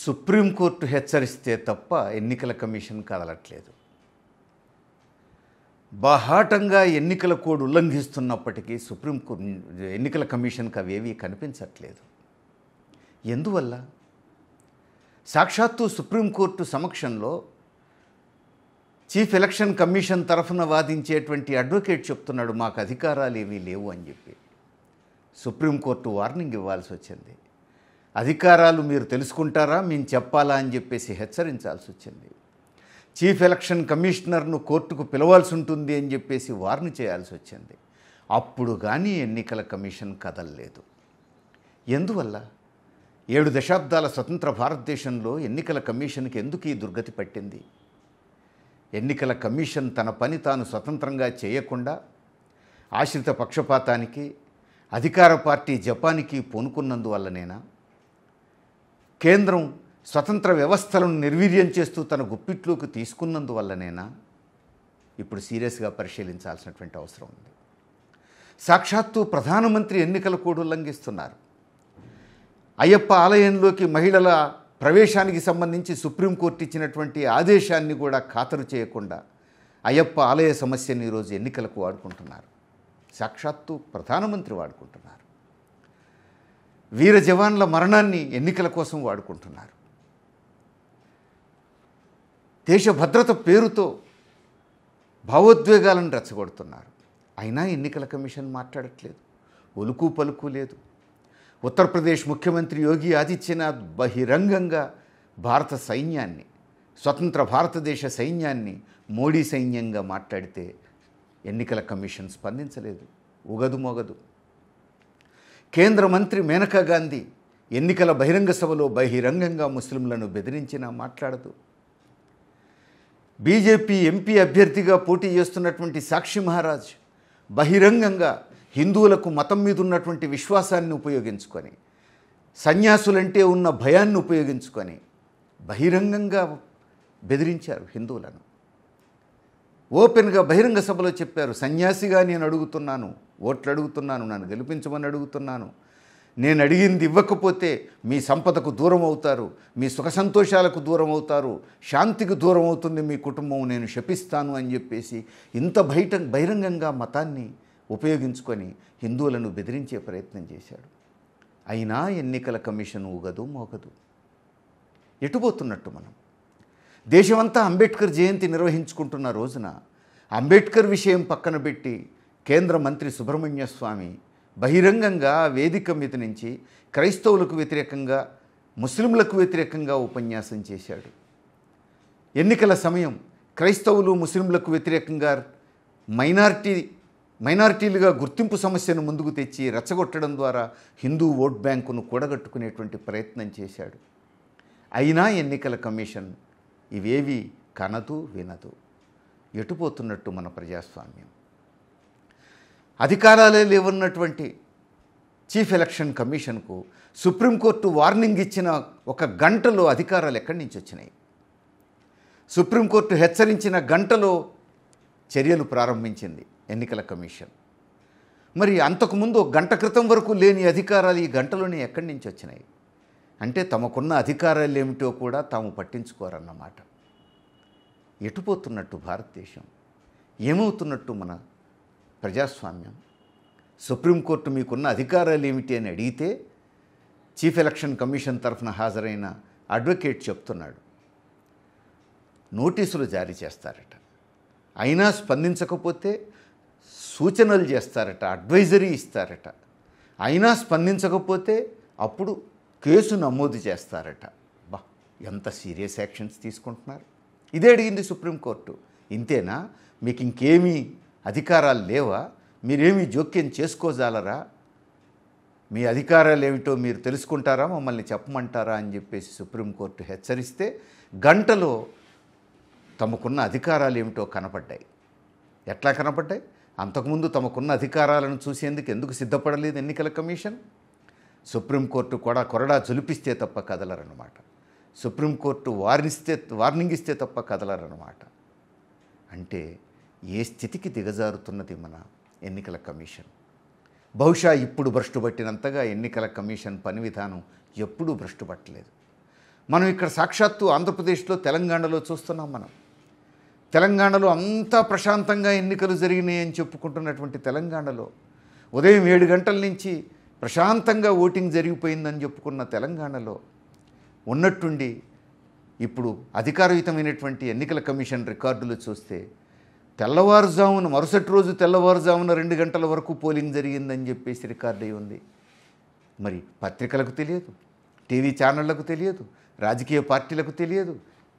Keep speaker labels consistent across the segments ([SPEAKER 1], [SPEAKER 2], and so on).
[SPEAKER 1] Supreme court హెచ్చరిస్తే తప్ప ఎన్నికల commission కదలట్లేదు. బాహాటంగా ఎన్నికల కోడ్ ఉల్లంఘిస్తున్నప్పటికీ సుప్రీంకోర్టు ఎన్నికల కమిషన్కి అవేవి కనిపించట్లేదు. ఎందువల్ల? సాక్షాత్తు సుప్రీంకోర్టు సమక్షంలో చీఫ్ ఎలక్షన్ కమిషన్ తరఫున వాదించేటువంటి అడ్వకేట్ చెప్తున్నాడు, మాకు అధికారాలు ఏమీ లేవు అని చెప్పి. సుప్రీంకోర్టు వార్నింగ్ ఇవ్వాల్సి వచ్చింది. అధికారాలు మీరు తెలుసుకుంటారా, మేము చెప్పాలా అని చెప్పేసి హెచ్చరించాల్సి వచ్చింది. చీఫ్ ఎలక్షన్ కమిషనర్ను కోర్టుకు పిలవాల్సి ఉంటుంది అని చెప్పేసి వార్న్ చేయాల్సి వచ్చింది. అప్పుడు కానీ ఎన్నికల కమిషన్ కదలలేదు. ఎందువల్ల? 7 దశాబ్దాల స్వతంత్ర భారతదేశంలో ఎన్నికల కమిషన్కి ఎందుకు ఈ దుర్గతి పట్టింది? ఎన్నికల కమిషన్ తన పని తాను స్వతంత్రంగా చేయకుండా ఆశ్రిత పక్షపాతానికి, అధికార పార్టీ జపానికి పూనుకున్నందువల్లనేనా? కేంద్రం స్వతంత్ర వ్యవస్థలను నిర్వీర్యం చేస్తూ తన గుప్పిట్లోకి తీసుకున్నందువల్లనేనా? ఇప్పుడు సీరియస్గా పరిశీలించాల్సినటువంటి అవసరం ఉంది. సాక్షాత్తు ప్రధానమంత్రి ఎన్నికల కోడ్ ఉల్లంఘిస్తున్నారు. అయ్యప్ప ఆలయంలోకి మహిళల ప్రవేశానికి సంబంధించి సుప్రీంకోర్టు ఇచ్చినటువంటి ఆదేశాన్ని కూడా ఖాతరు చేయకుండా అయ్యప్ప ఆలయ సమస్యను ఈరోజు ఎన్నికలకు వాడుకుంటున్నారు. సాక్షాత్తు ప్రధానమంత్రి వాడుకుంటున్నారు. వీర జవాన్ల మరణాన్ని ఎన్నికల కోసం వాడుకుంటున్నారు. దేశ భద్రత పేరుతో భావోద్వేగాలను రెచ్చగొడుతున్నారు. అయినా ఎన్నికల కమిషన్ మాట్లాడట్లేదు. ఒలుకు పలుకు లేదు. ఉత్తరప్రదేశ్ ముఖ్యమంత్రి యోగి ఆదిత్యనాథ్ బహిరంగంగా భారత సైన్యాన్ని, స్వతంత్ర భారతదేశ సైన్యాన్ని మోడీ సైన్యంగా మాట్లాడితే ఎన్నికల కమిషన్ స్పందించలేదు. ఉగదు మొగదు. కేంద్ర మంత్రి మేనకా గాంధీ ఎన్నికల బహిరంగ సభలో బహిరంగంగా ముస్లింలను బెదిరించినా మాట్లాడదు. బీజేపీ ఎంపీ అభ్యర్థిగా పోటీ చేస్తున్నటువంటి సాక్షి మహారాజ్ బహిరంగంగా హిందువులకు మతం మీద ఉన్నటువంటి విశ్వాసాన్ని ఉపయోగించుకొని, సన్యాసులంటే ఉన్న భయాన్ని ఉపయోగించుకొని బహిరంగంగా బెదిరించారు హిందువులను. ఓపెన్గా బహిరంగ సభలో చెప్పారు, సన్యాసిగా నేను అడుగుతున్నాను, ఓట్లు అడుగుతున్నాను, నన్ను గెలిపించమని అడుగుతున్నాను. నేను అడిగింది ఇవ్వకపోతే మీ సంపదకు దూరం అవుతారు, మీ సుఖ సంతోషాలకు దూరం అవుతారు, శాంతికి దూరం అవుతుంది మీ కుటుంబం, నేను శపిస్తాను అని చెప్పేసి ఇంత బహిరంగంగా మతాన్ని ఉపయోగించుకొని హిందువులను బెదిరించే ప్రయత్నం చేశాడు. అయినా ఎన్నికల కమిషన్ ఊగదు మోగదు. ఎటుపోతున్నట్టు మనం? దేశమంతా అంబేద్కర్ జయంతి నిర్వహించుకుంటున్న రోజున అంబేద్కర్ విషయం పక్కన పెట్టి కేంద్ర మంత్రి సుబ్రహ్మణ్య స్వామి బహిరంగంగా వేదిక మీద నుంచి క్రైస్తవులకు వ్యతిరేకంగా, ముస్లింలకు వ్యతిరేకంగా ఉపన్యాసం చేశాడు. ఎన్నికల సమయం క్రైస్తవులు ముస్లింలకు వ్యతిరేకంగా మైనారిటీలుగా గుర్తింపు సమస్యను ముందుకు తెచ్చి రెచ్చగొట్టడం ద్వారా హిందూ ఓట్ బ్యాంకును కూడగట్టుకునేటువంటి ప్రయత్నం చేశాడు. అయినా ఎన్నికల కమిషన్ ఇవేవి కనదు వినదు. ఎటుపోతున్నట్టు మన ప్రజాస్వామ్యం? అధికారాలే లేవన్నటువంటి చీఫ్ ఎలక్షన్ కమిషన్కు సుప్రీంకోర్టు వార్నింగ్ ఇచ్చిన 1 గంటలో అధికారాలు ఎక్కడి నుంచి వచ్చినాయి? సుప్రీంకోర్టు హెచ్చరించిన గంటలో చర్యలు ప్రారంభించింది ఎన్నికల కమిషన్. మరి అంతకుముందు 1 గంట క్రితం వరకు లేని అధికారాలు ఈ గంటలోనే ఎక్కడి నుంచి వచ్చినాయి? అంటే తమకున్న అధికారాలు ఏమిటో కూడా తాము పట్టించుకోరన్నమాట. ఎటుపోతున్నట్టు భారతదేశం? ఏమవుతున్నట్టు మన ప్రజాస్వామ్యం? సుప్రీంకోర్టు మీకున్న అధికారాలు ఏమిటి అని అడిగితే చీఫ్ ఎలక్షన్ కమిషన్ తరఫున హాజరైన అడ్వకేట్ చెప్తున్నాడు, నోటీసులు జారీ చేస్తారట, అయినా స్పందించకపోతే సూచనలు చేస్తారట, అడ్వైజరీ ఇస్తారట, అయినా స్పందించకపోతే అప్పుడు కేసు నమోదు చేస్తారట. బా, ఎంత సీరియస్ యాక్షన్స్ తీసుకుంటున్నారు! ఇదే అడిగింది సుప్రీంకోర్టు. ఇంతేనా? మీకు ఇంకేమీ అధికారాలు లేవా? మీరేమీ జోక్యం చేసుకోజాలరా? మీ అధికారాలు ఏమిటో మీరు తెలుసుకుంటారా, మమ్మల్ని చెప్పమంటారా అని చెప్పేసి సుప్రీంకోర్టు హెచ్చరిస్తే గంటలో తమకున్న అధికారాలు ఏమిటో కనపడ్డాయి. ఎట్లా కనపడ్డాయి? అంతకుముందు తమకున్న అధికారాలను చూసేందుకు ఎందుకు సిద్ధపడలేదు ఎన్నికల కమిషన్? సుప్రీంకోర్టు కూడా కొరడా జొలిపిస్తే తప్ప కదలరన్నమాట. సుప్రీంకోర్టు వార్నింగ్ ఇస్తే తప్ప కదలరన్నమాట. అంటే ఏ స్థితికి దిగజారుతున్నది మన ఎన్నికల కమిషన్? బహుశా ఇప్పుడు భ్రష్టు పట్టినంతగా ఎన్నికల కమిషన్ పని విధానం ఎప్పుడూ భ్రష్టు పట్టలేదు. మనం ఇక్కడ సాక్షాత్తు ఆంధ్రప్రదేశ్లో, తెలంగాణలో చూస్తున్నాం. మనం తెలంగాణలో అంతా ప్రశాంతంగా ఎన్నికలు జరిగినాయి అని చెప్పుకుంటున్నటువంటి తెలంగాణలో ఉదయం 7 గంటల నుంచి ప్రశాంతంగా ఓటింగ్ జరిగిపోయిందని చెప్పుకున్న తెలంగాణలో ఉన్నట్టుండి ఇప్పుడు అధికారయుతమైనటువంటి ఎన్నికల కమిషన్ రికార్డులు చూస్తే తెల్లవారుజామున మరుసటి రోజు తెల్లవారుజామున 2 గంటల వరకు పోలింగ్ జరిగిందని చెప్పేసి రికార్డు అయి ఉంది. మరి పత్రికలకు తెలియదు, టీవీ ఛానళ్లకు తెలియదు, రాజకీయ పార్టీలకు తెలియదు,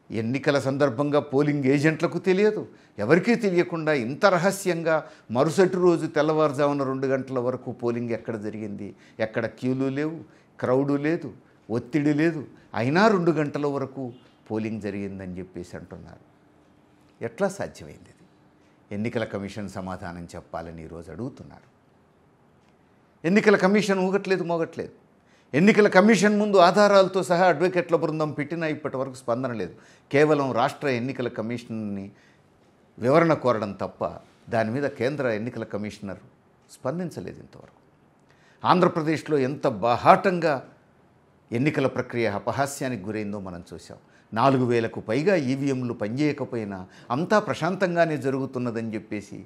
[SPEAKER 1] ఎన్నికల సందర్భంగా పోలింగ్ ఏజెంట్లకు తెలియదు. ఎవరికీ తెలియకుండా ఇంత రహస్యంగా మరుసటి రోజు తెల్లవారుజామున 2 గంటల వరకు పోలింగ్ ఎక్కడ జరిగింది, ఎక్కడ క్యూలు లేవు, క్రౌడు లేదు, ఒత్తిడి లేదు, అయినా 2 గంటల వరకు పోలింగ్ జరిగిందని చెప్పేసి అంటున్నారు. ఎట్లా సాధ్యమైంది? ఇది ఎన్నికల కమిషన్ సమాధానం చెప్పాలని ఈరోజు అడుగుతున్నారు. ఎన్నికల కమిషన్ ఊగట్లేదు, మోగట్లేదు. ఎన్నికల కమిషన్ ముందు ఆధారాలతో సహా అడ్వకేట్ల బృందం పెట్టినా ఇప్పటి వరకు స్పందన లేదు. కేవలం రాష్ట్ర ఎన్నికల కమిషన్ని వివరణ కోరడం తప్ప దాని మీద కేంద్ర ఎన్నికల కమిషనర్ స్పందించలేదు ఇంతవరకు. ఆంధ్రప్రదేశ్లో ఎంత బాహాటంగా ఎన్నికల ప్రక్రియ అపహాస్యానికి గురైందో మనం చూసాం. 4,000కు పైగా ఈవీఎంలు పనిచేయకపోయినా అంతా ప్రశాంతంగానే జరుగుతున్నదని చెప్పేసి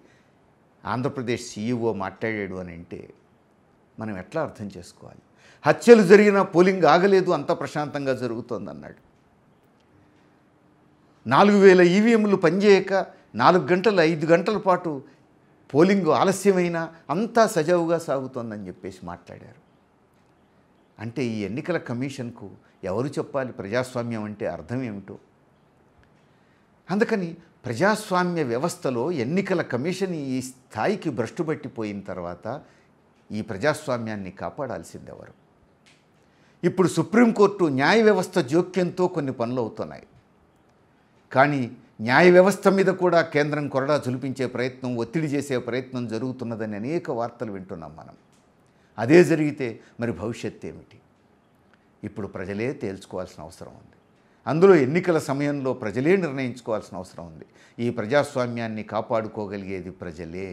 [SPEAKER 1] ఆంధ్రప్రదేశ్ సీఈఓ మాట్లాడాడు అని అంటే మనం ఎట్లా అర్థం చేసుకోవాలి? హత్యలు జరిగిన పోలింగ్ ఆగలేదు, అంతా ప్రశాంతంగా జరుగుతోందన్నాడు. 4,000 ఈవీఎంలు పనిచేయక 4 గంటలు 5 గంటల పాటు పోలింగ్ ఆలస్యమైనా అంతా సజావుగా సాగుతోందని చెప్పేసి మాట్లాడారు. అంటే ఈ ఎన్నికల కమిషన్కు ఎవరు చెప్పాలి ప్రజాస్వామ్యం అంటే అర్థం ఏమిటో? అందుకని ప్రజాస్వామ్య వ్యవస్థలో ఎన్నికల కమిషన్ ఈ స్థాయికి భ్రష్టుపట్టిపోయిన తర్వాత ఈ ప్రజాస్వామ్యాన్ని కాపాడాల్సింది ఎవరు? ఇప్పుడు సుప్రీంకోర్టు న్యాయ వ్యవస్థ జోక్యంతో కొన్ని పనులు అవుతున్నాయి. కానీ న్యాయ వ్యవస్థ మీద కూడా కేంద్రం కొరడా జులిపించే ప్రయత్నం, ఒత్తిడి చేసే ప్రయత్నం జరుగుతున్నదని అనేక వార్తలు వింటున్నాం మనం. అదే జరిగితే మరి భవిష్యత్తు ఏమిటి? ఇప్పుడు ప్రజలే తేల్చుకోవాల్సిన అవసరం ఉంది. అందులో ఎన్నికల సమయంలో ప్రజలే నిర్ణయించుకోవాల్సిన అవసరం ఉంది. ఈ ప్రజాస్వామ్యాన్ని కాపాడుకోగలిగేది ప్రజలే.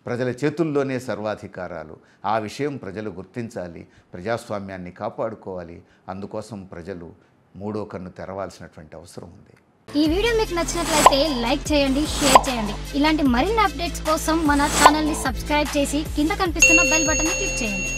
[SPEAKER 1] ప్రజల చేతుల్లోనే సర్వాధికారాలు. ఆ విషయం ప్రజలు గుర్తించాలి. ప్రజాస్వామ్యాన్ని కాపాడుకోవాలి. అందుకోసం ప్రజలు మూడో కన్ను తెరవాల్సినటువంటి అవసరం ఉంది.
[SPEAKER 2] ఈ వీడియో మీకు నచ్చినట్లయితే లైక్ చేయండి, షేర్ చేయండి. ఇలాంటి మరిన్ని అప్డేట్స్ కోసం మన ఛానల్ని సబ్స్క్రైబ్ చేసి కింద కనిపిస్తున్న బెల్ బటన్ని క్లిక్ చేయండి.